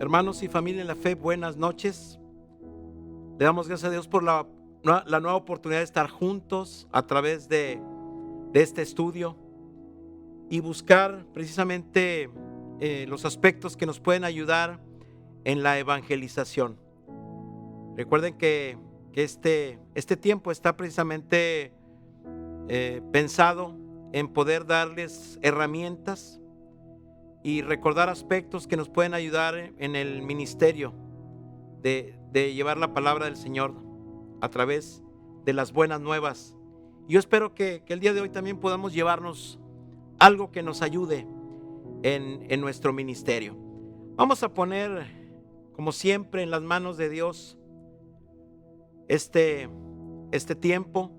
Hermanos y familia en la fe, buenas noches. Le damos gracias a Dios por la nueva oportunidad de estar juntos a través de este estudio y buscar precisamente los aspectos que nos pueden ayudar en la evangelización. Recuerden que este tiempo está precisamente pensado en poder darles herramientas y recordar aspectos que nos pueden ayudar en el ministerio de llevar la palabra del Señor a través de las buenas nuevas. Yo espero que el día de hoy también podamos llevarnos algo que nos ayude en nuestro ministerio. Vamos a poner, como siempre, en las manos de Dios este tiempo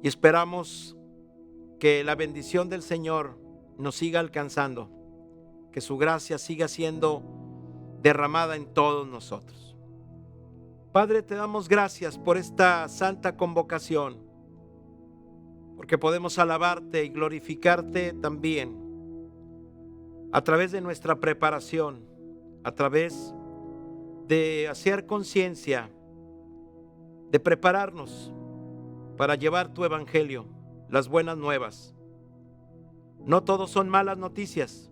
y esperamos que la bendición del Señor nos siga alcanzando, que su gracia siga siendo derramada en todos nosotros. Padre, te damos gracias por esta santa convocación, porque podemos alabarte y glorificarte también a través de nuestra preparación, a través de hacer conciencia, de prepararnos para llevar tu evangelio, las buenas nuevas. No todos son malas noticias.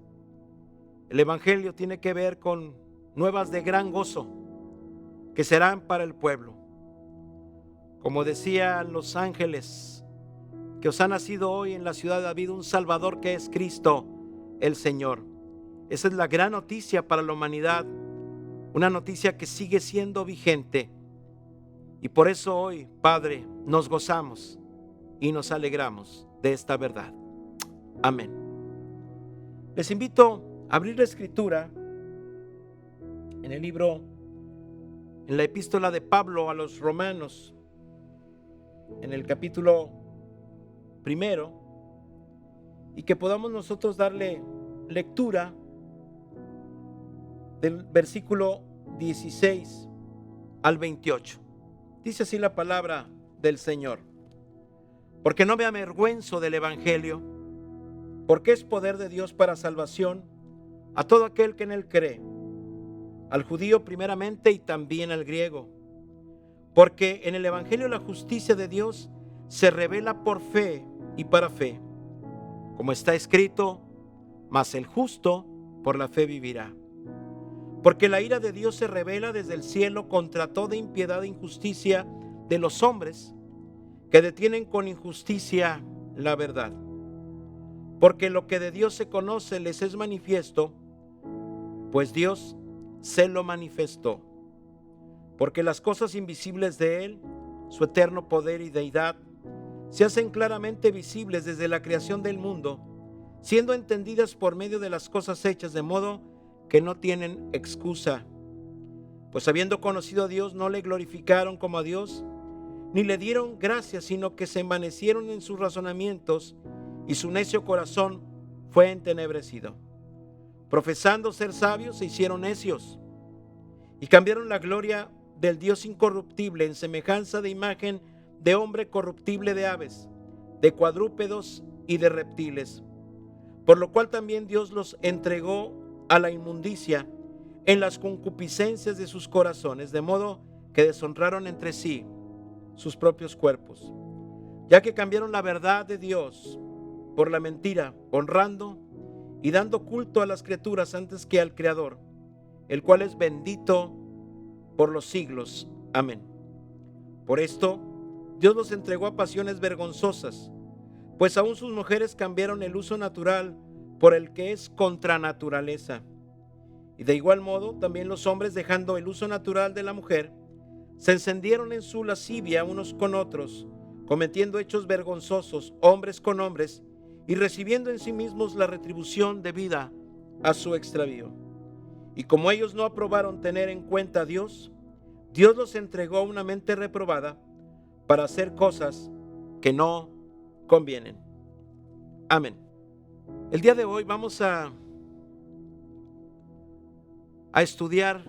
El evangelio tiene que ver con nuevas de gran gozo que serán para el pueblo. Como decían los ángeles, que os ha nacido hoy en la ciudad de David un Salvador que es Cristo el Señor. Esa es la gran noticia para la humanidad, una noticia que sigue siendo vigente. Y por eso hoy, Padre, nos gozamos y nos alegramos de esta verdad. Amén. Les invito a abrir la escritura en el libro, en la epístola de Pablo a los Romanos, en el capítulo 1, y que podamos nosotros darle lectura del versículo 16 al 28. Dice así la palabra del Señor: porque no me avergüenzo del evangelio, porque es poder de Dios para salvación a todo aquel que en él cree, al judío primeramente y también al griego. Porque en el evangelio la justicia de Dios se revela por fe y para fe, como está escrito: mas el justo por la fe vivirá. Porque la ira de Dios se revela desde el cielo contra toda impiedad e injusticia de los hombres que detienen con injusticia la verdad. Porque lo que de Dios se conoce les es manifiesto, pues Dios se lo manifestó. Porque las cosas invisibles de Él, su eterno poder y deidad, se hacen claramente visibles desde la creación del mundo, siendo entendidas por medio de las cosas hechas, de modo que no tienen excusa. Pues habiendo conocido a Dios, no le glorificaron como a Dios, ni le dieron gracias, sino que se envanecieron en sus razonamientos, y su necio corazón fue entenebrecido. Profesando ser sabios, se hicieron necios, y cambiaron la gloria del Dios incorruptible en semejanza de imagen de hombre corruptible, de aves, de cuadrúpedos y de reptiles. Por lo cual también Dios los entregó a la inmundicia en las concupiscencias de sus corazones, de modo que deshonraron entre sí sus propios cuerpos, ya que cambiaron la verdad de Dios por la mentira, honrando y dando culto a las criaturas antes que al Creador, el cual es bendito por los siglos. Amén. Por esto, Dios los entregó a pasiones vergonzosas, pues aún sus mujeres cambiaron el uso natural por el que es contra naturaleza. Y de igual modo, también los hombres, dejando el uso natural de la mujer, se encendieron en su lascivia unos con otros, cometiendo hechos vergonzosos, hombres con hombres, y recibiendo en sí mismos la retribución debida a su extravío. Y como ellos no aprobaron tener en cuenta a Dios, Dios los entregó a una mente reprobada para hacer cosas que no convienen. Amén. El día de hoy vamos a estudiar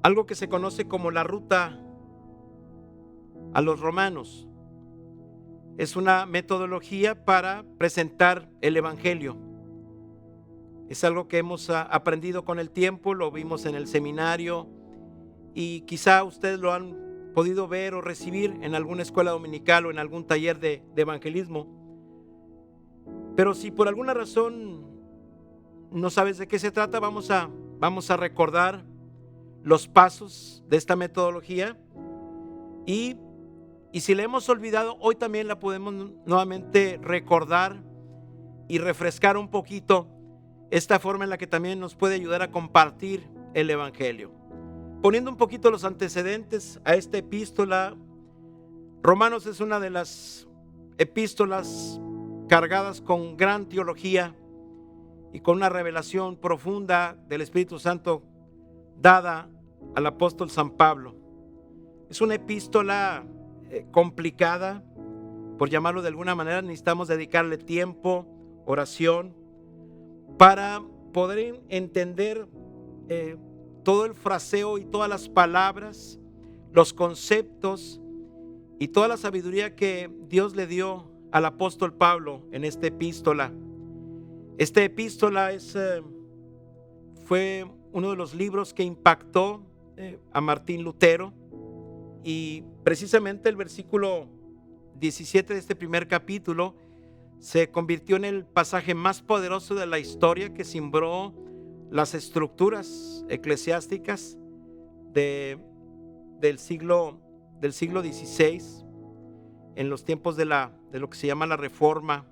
algo que se conoce como la ruta a los romanos. Es una metodología para presentar el evangelio. Es algo que hemos aprendido con el tiempo, lo vimos en el seminario y quizá ustedes lo han podido ver o recibir en alguna escuela dominical o en algún taller de evangelismo. Pero si por alguna razón no sabes de qué se trata, vamos a recordar los pasos de esta metodología y si la hemos olvidado, hoy también la podemos nuevamente recordar y refrescar un poquito esta forma en la que también nos puede ayudar a compartir el evangelio. Poniendo un poquito los antecedentes a esta epístola, Romanos es una de las epístolas cargadas con gran teología y con una revelación profunda del Espíritu Santo dada al apóstol San Pablo. Es una epístola complicada, por llamarlo de alguna manera. Necesitamos dedicarle tiempo, oración, para poder entender todo el fraseo y todas las palabras, los conceptos y toda la sabiduría que Dios le dio al apóstol Pablo en esta epístola. Esta epístola fue uno de los libros que impactó a Martín Lutero, y precisamente el versículo 17 de este primer capítulo se convirtió en el pasaje más poderoso de la historia que cimbró las estructuras eclesiásticas del siglo XVI, en los tiempos de lo que se llama la reforma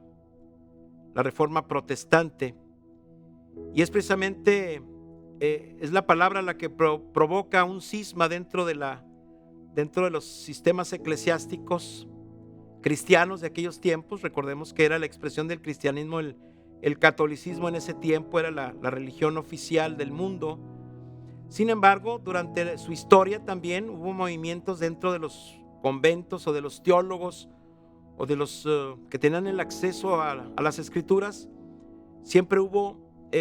protestante. Y es precisamente es la palabra la que provoca un cisma dentro de los sistemas eclesiásticos cristianos de aquellos tiempos. Recordemos que era la expresión del cristianismo, el catolicismo en ese tiempo era la religión oficial del mundo. Sin embargo, durante su historia también hubo movimientos dentro de los conventos o de los teólogos o de los que tenían el acceso a las escrituras. Siempre hubo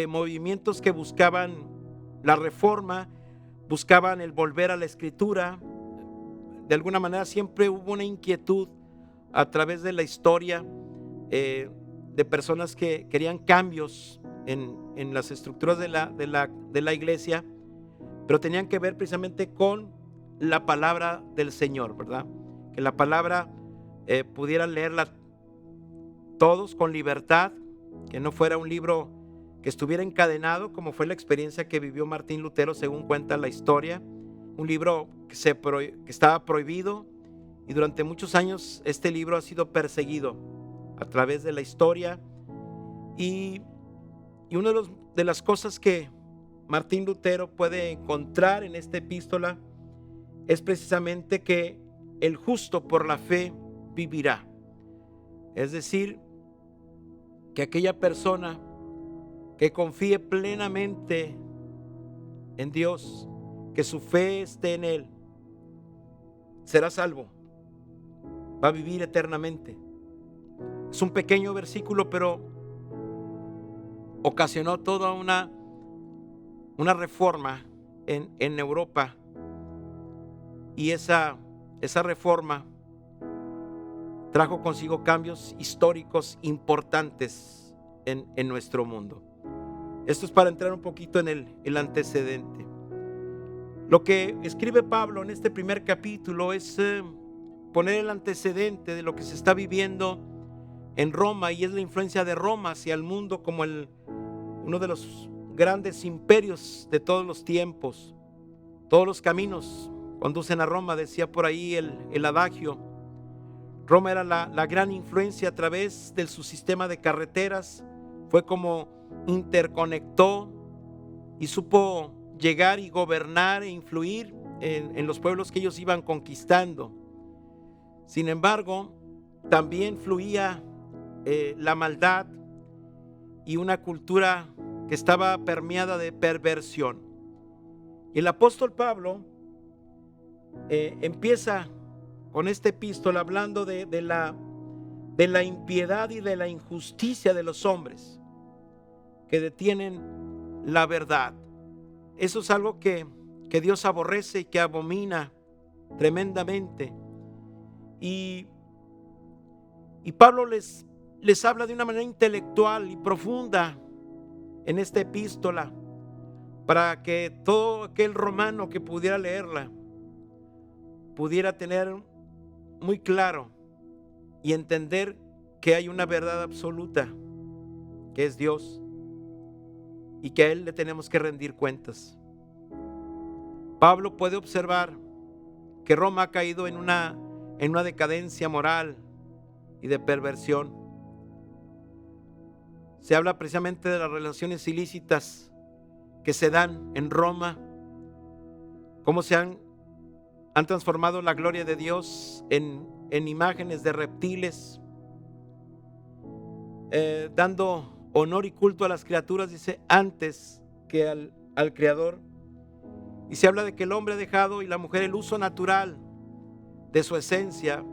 movimientos que buscaban la reforma, buscaban el volver a la escritura. De alguna manera siempre hubo una inquietud a través de la historia de personas que querían cambios en las estructuras de la iglesia, pero tenían que ver precisamente con la palabra del Señor, ¿verdad? Que la palabra pudieran leerla todos con libertad, que no fuera un libro que estuviera encadenado, como fue la experiencia que vivió Martín Lutero, según cuenta la historia. Un libro que estaba prohibido, y durante muchos años este libro ha sido perseguido a través de la historia. Y una de las cosas que Martín Lutero puede encontrar en esta epístola es precisamente que el justo por la fe vivirá. Es decir, que aquella persona que confíe plenamente en Dios, que su fe esté en Él, será salvo, va a vivir eternamente. Es un pequeño versículo, pero ocasionó toda una reforma en Europa, y esa reforma trajo consigo cambios históricos importantes en nuestro mundo. Esto es para entrar un poquito en el antecedente. Lo que escribe Pablo en este primer capítulo es poner el antecedente de lo que se está viviendo en Roma, y es la influencia de Roma hacia el mundo como uno de los grandes imperios de todos los tiempos. Todos los caminos conducen a Roma, decía por ahí el adagio. Roma era la gran influencia a través de su sistema de carreteras. Fue como interconectó y supo llegar y gobernar e influir en los pueblos que ellos iban conquistando. Sin embargo, también fluía la maldad y una cultura que estaba permeada de perversión. Y el apóstol Pablo empieza con esta epístola hablando de la impiedad y de la injusticia de los hombres que detienen la verdad. Eso es algo que Dios aborrece y que abomina tremendamente. Y Pablo les habla de una manera intelectual y profunda en esta epístola para que todo aquel romano que pudiera leerla pudiera tener muy claro y entender que hay una verdad absoluta, que es Dios, y que a Él le tenemos que rendir cuentas. Pablo puede observar que Roma ha caído en una decadencia moral y de perversión. Se habla precisamente de las relaciones ilícitas que se dan en Roma, cómo se han transformado la gloria de Dios en imágenes de reptiles, dando honor y culto a las criaturas, dice, antes que al Creador. Y se habla de que el hombre ha dejado y la mujer el uso natural de su esencia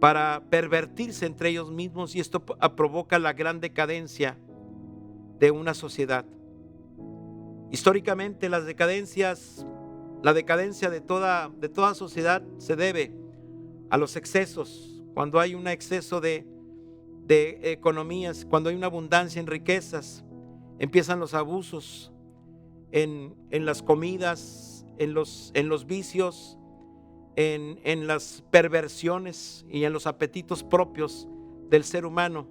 para pervertirse entre ellos mismos, y esto provoca la gran decadencia de una sociedad. Históricamente la decadencia de toda sociedad se debe a los excesos. Cuando hay un exceso de economías, cuando hay una abundancia en riquezas, empiezan los abusos en las comidas, en los vicios, en las perversiones y en los apetitos propios del ser humano.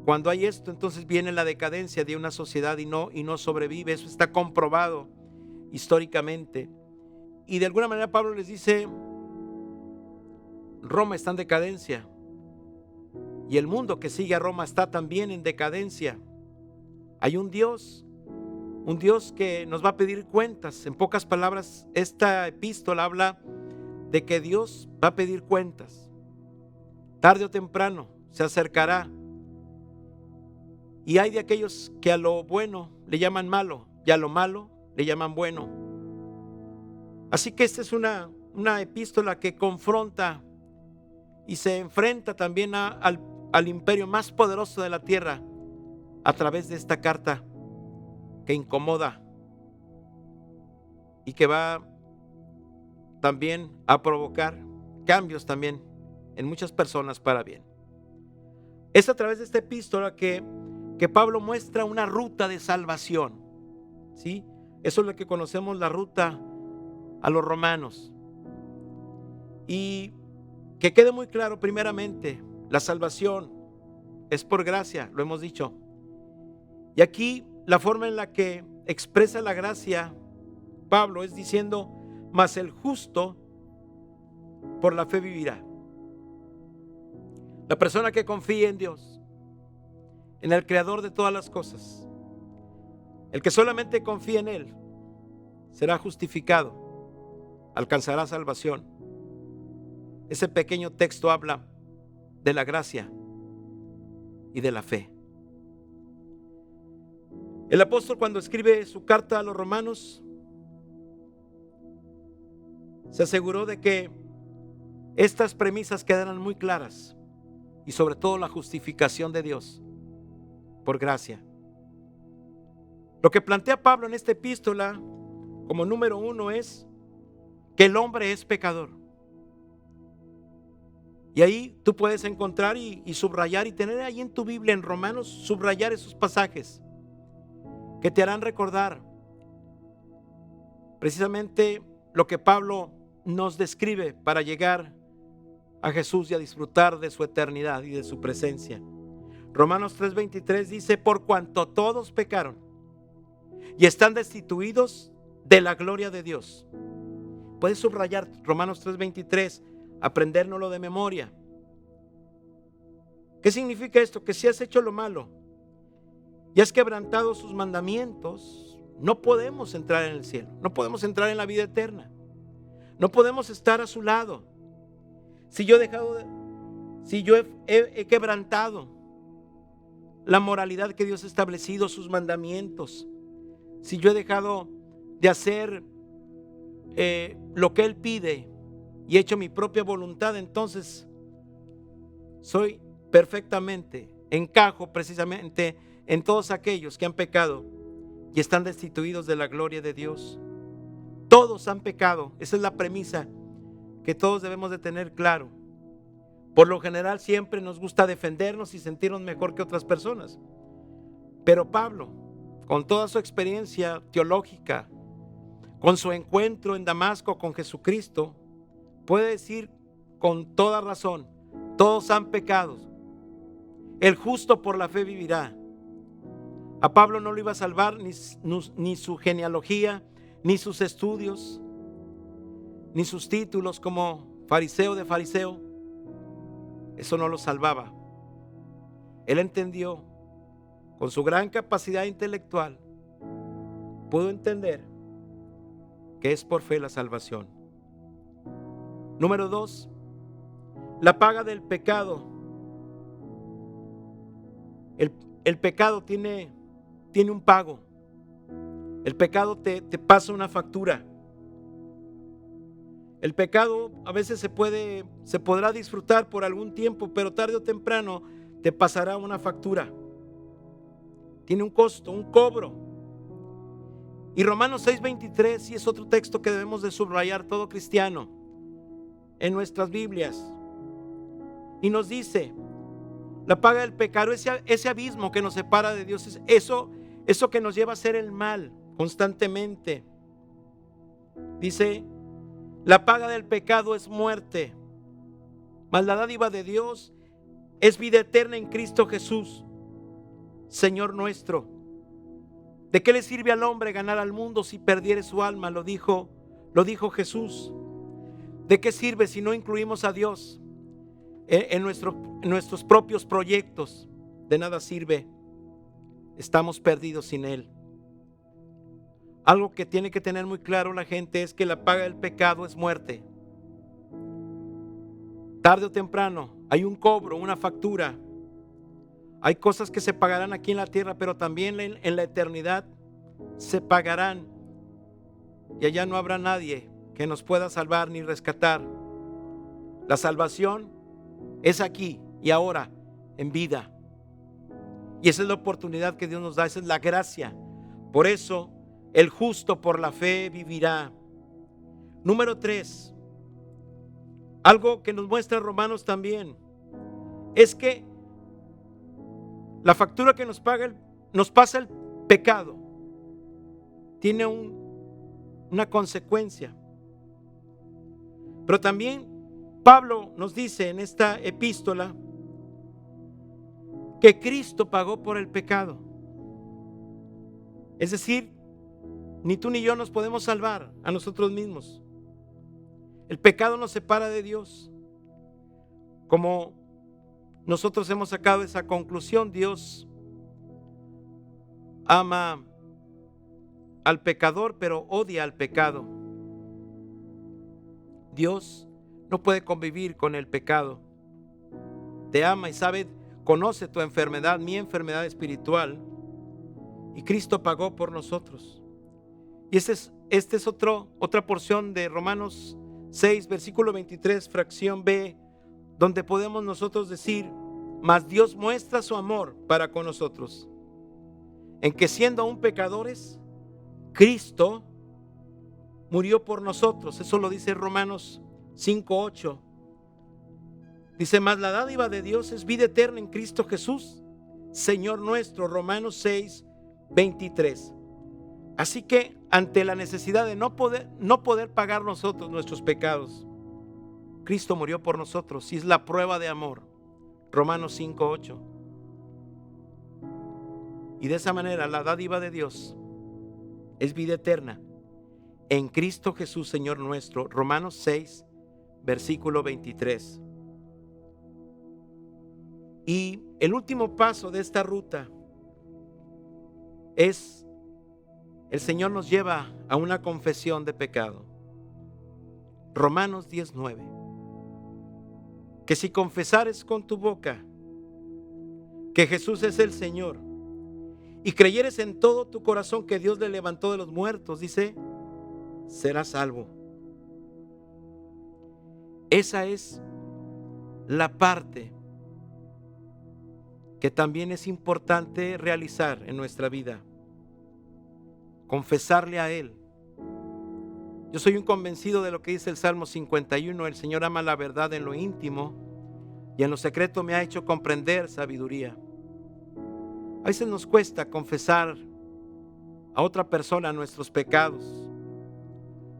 Cuando hay esto, entonces viene la decadencia de una sociedad y no sobrevive. Eso está comprobado históricamente. Y de alguna manera Pablo les dice, Roma está en decadencia y el mundo que sigue a Roma está también en decadencia. Hay un Dios que nos va a pedir cuentas. En pocas palabras, esta epístola habla de que Dios va a pedir cuentas. Tarde o temprano se acercará. Y hay de aquellos que a lo bueno le llaman malo y a lo malo le llaman bueno. Así que esta es una epístola que confronta y se enfrenta también al imperio más poderoso de la tierra a través de esta carta que incomoda y que va también a provocar cambios también en muchas personas para bien. Es a través de esta epístola que Pablo muestra una ruta de salvación, ¿sí? Eso es lo que conocemos, la ruta a los romanos. Y que quede muy claro, primeramente, la salvación es por gracia, lo hemos dicho. Y aquí la forma en la que expresa la gracia Pablo es diciendo, mas el justo por la fe vivirá. La persona que confía en Dios, en el creador de todas las cosas, el que solamente confía en Él, será justificado, alcanzará salvación. Ese pequeño texto habla de la gracia y de la fe. El apóstol, cuando escribe su carta a los romanos, se aseguró de que estas premisas quedaran muy claras, y sobre todo la justificación de Dios por gracia. Lo que plantea Pablo en esta epístola como número 1 es que el hombre es pecador. Y ahí tú puedes encontrar y subrayar y tener ahí en tu Biblia, en Romanos, subrayar esos pasajes que te harán recordar precisamente lo que Pablo nos describe para llegar a Jesús y a disfrutar de su eternidad y de su presencia. Romanos 3:23 dice, por cuanto todos pecaron y están destituidos de la gloria de Dios. Puedes subrayar Romanos 3:23, aprendérnoslo de memoria. ¿Qué significa esto? Que si has hecho lo malo y has quebrantado sus mandamientos, no podemos entrar en el cielo, no podemos entrar en la vida eterna, no podemos estar a su lado. Si yo he quebrantado la moralidad que Dios ha establecido, sus mandamientos, si yo he dejado de hacer lo que Él pide y he hecho mi propia voluntad, entonces soy perfectamente, encajo precisamente en todos aquellos que han pecado y están destituidos de la gloria de Dios. Todos han pecado, esa es la premisa que todos debemos de tener claro. Por lo general siempre nos gusta defendernos y sentirnos mejor que otras personas, pero Pablo con toda su experiencia teológica, con su encuentro en Damasco con Jesucristo, puede decir con toda razón: todos han pecado, el justo por la fe vivirá. A Pablo no lo iba a salvar ni su genealogía, ni sus estudios, ni sus títulos como fariseo de fariseo. Eso no lo salvaba. Él entendió, con su gran capacidad intelectual, pudo entender que es por fe la salvación. Número 2, la paga del pecado. El pecado tiene un pago. El pecado te pasa una factura. El pecado a veces se podrá disfrutar por algún tiempo, pero tarde o temprano te pasará una factura. Tiene un costo, un cobro. Y Romanos 6:23 sí es otro texto que debemos de subrayar todo cristiano en nuestras Biblias. Y nos dice: la paga del pecado, ese abismo que nos separa de Dios, es eso que nos lleva a hacer el mal constantemente. Dice: la paga del pecado es muerte, mas la dádiva de Dios es vida eterna en Cristo Jesús, Señor nuestro. ¿De qué le sirve al hombre ganar al mundo si perdiere su alma? Lo dijo Jesús. ¿De qué sirve si no incluimos a Dios en nuestros propios proyectos? De nada sirve. Estamos perdidos sin Él. Algo que tiene que tener muy claro la gente es que la paga del pecado es muerte. Tarde o temprano hay un cobro, una factura. Hay cosas que se pagarán aquí en la tierra, pero también en la eternidad se pagarán. Y allá no habrá nadie que nos pueda salvar ni rescatar. La salvación es aquí y ahora, en vida. Y esa es la oportunidad que Dios nos da, esa es la gracia. Por eso, el justo por la fe vivirá. Número 3, algo que nos muestra Romanos también, es que la factura que nos pasa el pecado tiene una consecuencia. Pero también Pablo nos dice en esta epístola que Cristo pagó por el pecado. Es decir, ni tú ni yo nos podemos salvar a nosotros mismos. El pecado nos separa de Dios. Como nosotros hemos sacado esa conclusión, Dios ama al pecador, pero odia al pecado. Dios no puede convivir con el pecado. Te ama y conoce tu enfermedad, mi enfermedad espiritual. Y Cristo pagó por nosotros. Y esta es otra porción de Romanos 6, versículo 23, fracción B, donde podemos nosotros decir: mas Dios muestra su amor para con nosotros, en que siendo aún pecadores, Cristo murió por nosotros. Eso lo dice Romanos 5:8. Dice: mas la dádiva de Dios es vida eterna en Cristo Jesús, Señor nuestro. Romanos 6:23. Así que ante la necesidad de no poder pagar nosotros nuestros pecados, Cristo murió por nosotros, y es la prueba de amor. Romanos 5:8. Y de esa manera la dádiva de Dios es vida eterna en Cristo Jesús, Señor nuestro. Romanos 6, versículo 23. Y el último paso de esta ruta es: el Señor nos lleva a una confesión de pecado. Romanos 10:9. Que si confesares con tu boca que Jesús es el Señor y creyeres en todo tu corazón que Dios le levantó de los muertos, dice, serás salvo. Esa es la parte que también es importante realizar en nuestra vida. Confesarle a Él. Yo soy un convencido de lo que dice el Salmo 51: el Señor ama la verdad en lo íntimo y en lo secreto me ha hecho comprender sabiduría. A veces nos cuesta confesar a otra persona nuestros pecados.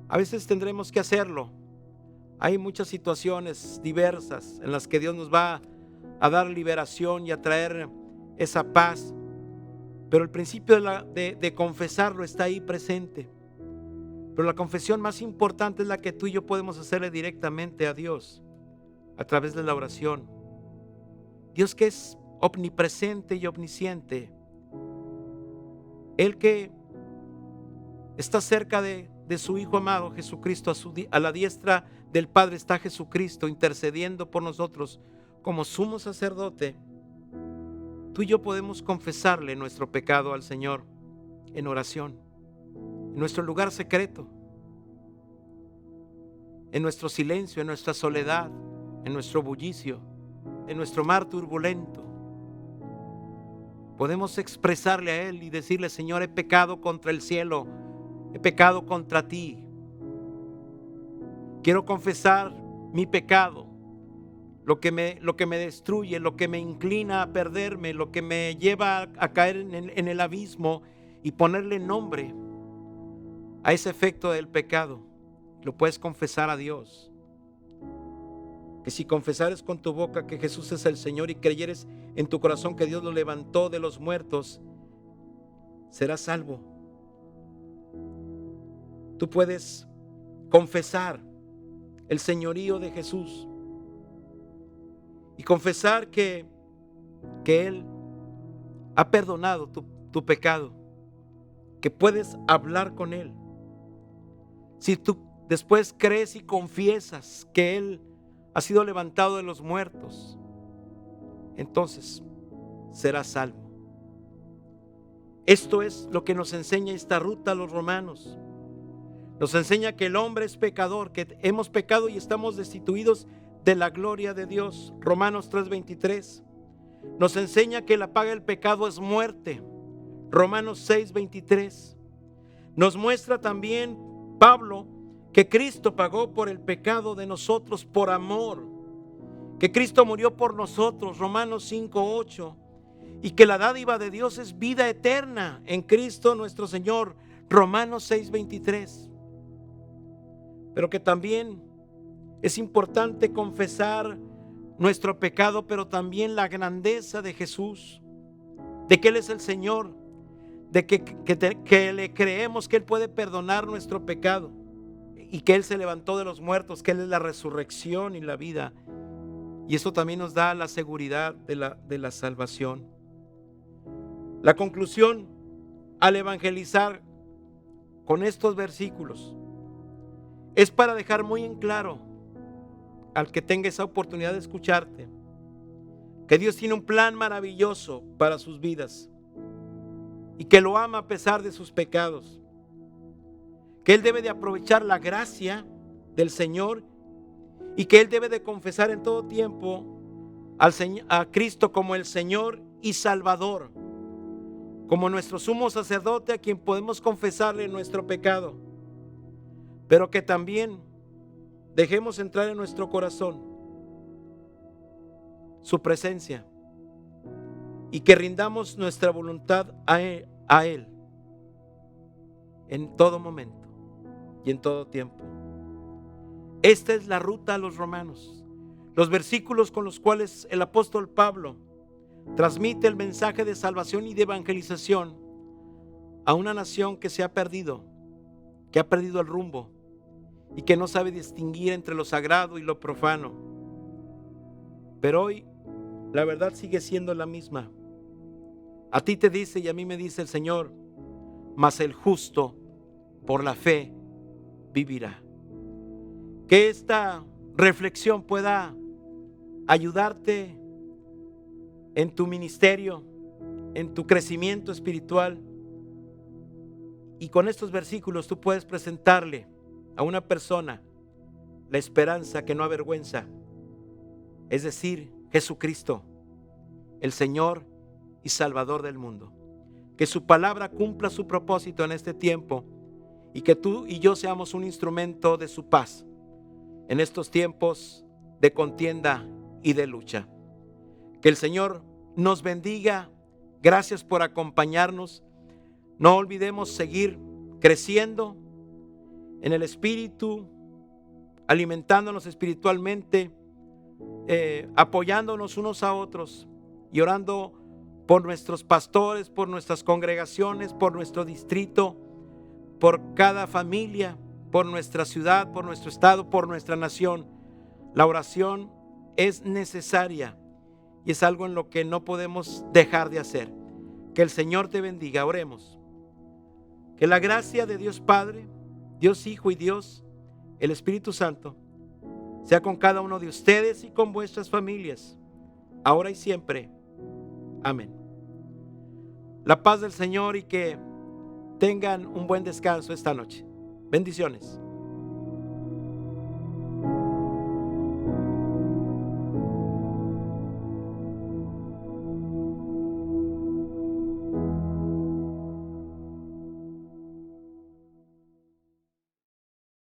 A veces tendremos que hacerlo. Hay muchas situaciones diversas en las que Dios nos va a dar liberación y a traer esa paz. Pero el principio de confesarlo está ahí presente. Pero la confesión más importante es la que tú y yo podemos hacerle directamente a Dios a través de la oración. Dios, que es omnipresente y omnisciente, Él que está cerca de su Hijo amado Jesucristo, a la diestra del Padre está Jesucristo intercediendo por nosotros como sumo sacerdote. Tú y yo podemos confesarle nuestro pecado al Señor en oración, en nuestro lugar secreto, en nuestro silencio, en nuestra soledad, en nuestro bullicio, en nuestro mar turbulento. Podemos expresarle a Él y decirle: Señor, he pecado contra el cielo, he pecado contra ti. Quiero confesar mi pecado, lo que me destruye, lo que me inclina a perderme, lo que me lleva a caer en el abismo, y ponerle nombre a ese efecto del pecado. Lo puedes confesar a Dios. Que si confesares con tu boca que Jesús es el Señor y creyeres en tu corazón que Dios lo levantó de los muertos, serás salvo. Tú puedes confesar el señorío de Jesús y confesar que Él ha perdonado tu pecado, que puedes hablar con Él. Si tú después crees y confiesas que Él ha sido levantado de los muertos, entonces serás salvo. Esto es lo que nos enseña esta ruta a los romanos. Nos enseña que el hombre es pecador, que hemos pecado y estamos destituidos de la gloria de Dios. Romanos 3:23. Nos enseña que la paga del pecado es muerte. Romanos 6:23. Nos muestra también Pablo que Cristo pagó por el pecado de nosotros por amor, que Cristo murió por nosotros. Romanos 5:8. Y que la dádiva de Dios es vida eterna en Cristo nuestro Señor. Romanos 6:23. Pero que también es importante confesar nuestro pecado, pero también la grandeza de Jesús, de que Él es el Señor, de que le creemos que Él puede perdonar nuestro pecado y que Él se levantó de los muertos, que Él es la resurrección y la vida. Y eso también nos da la seguridad de la salvación. La conclusión al evangelizar con estos versículos es para dejar muy en claro al que tenga esa oportunidad de escucharte que Dios tiene un plan maravilloso para sus vidas y que lo ama a pesar de sus pecados, que Él debe de aprovechar la gracia del Señor y que Él debe de confesar en todo tiempo a Cristo como el Señor y Salvador, como nuestro sumo sacerdote a quien podemos confesarle nuestro pecado, pero que también dejemos entrar en nuestro corazón su presencia y que rindamos nuestra voluntad a Él en todo momento y en todo tiempo. Esta es la ruta a los romanos, los versículos con los cuales el apóstol Pablo transmite el mensaje de salvación y de evangelización a una nación que se ha perdido, que ha perdido el rumbo y que no sabe distinguir entre lo sagrado y lo profano. Pero hoy la verdad sigue siendo la misma. A ti te dice y a mí me dice el Señor: mas el justo por la fe vivirá. Que esta reflexión pueda ayudarte en tu ministerio, en tu crecimiento espiritual. Y con estos versículos tú puedes presentarle a una persona la esperanza que no avergüenza, es decir, Jesucristo, el Señor y Salvador del mundo. Que su palabra cumpla su propósito en este tiempo y que tú y yo seamos un instrumento de su paz en estos tiempos de contienda y de lucha. Que el Señor nos bendiga. Gracias por acompañarnos. No olvidemos seguir creciendo en el Espíritu, alimentándonos espiritualmente, apoyándonos unos a otros y orando por nuestros pastores, por nuestras congregaciones, por nuestro distrito, por cada familia, por nuestra ciudad, por nuestro estado, por nuestra nación. La oración es necesaria y es algo en lo que no podemos dejar de hacer. Que el Señor te bendiga. Oremos. Que la gracia de Dios Padre, Dios Hijo y Dios, el Espíritu Santo, sea con cada uno de ustedes y con vuestras familias, ahora y siempre. Amén. La paz del Señor y que tengan un buen descanso esta noche. Bendiciones.